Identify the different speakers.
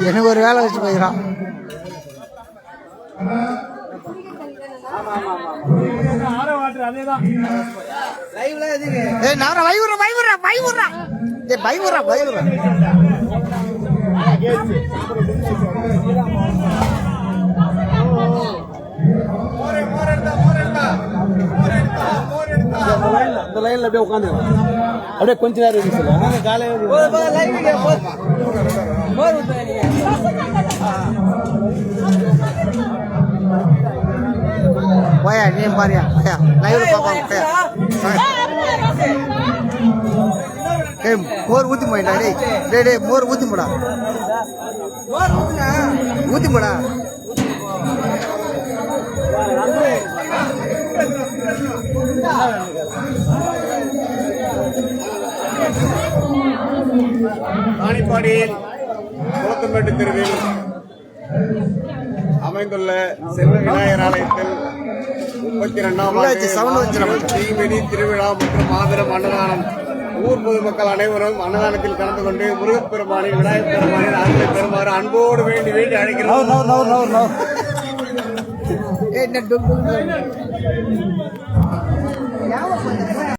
Speaker 1: எனக்கு ஒரு வேலை வச்சு போயிடறான்.
Speaker 2: இந்த லைன்ல அப்படியே உட்காந்து அப்படியே கொஞ்ச நேரம் இருக்கு சொல்லுவாங்க காலையில
Speaker 1: போயா நீ பாரியா லைவ்ல பாப்பாங்க மோர் ஊத்தி போயிட்டா டேய் மோர் ஊத்தி போடா ஊத்தி போடா
Speaker 3: காணிப்பாடியில் குளத்தம்பேட்டு தெருவில் அமைந்துள்ள செல்வ விநாயகர் ஆலயத்தில் 32ஆம் தீமிதி திருவிழா மற்றும் மாபெரும் அன்னதானம். ஊர் பொதுமக்கள் அனைவரும் அன்னதானத்தில் கலந்து கொண்டு முருகப்பெருமானின் விநாயகர் பெருமானின் அருளை பெறுமாறு அன்போடு வேண்டி அழைக்கிறோம்.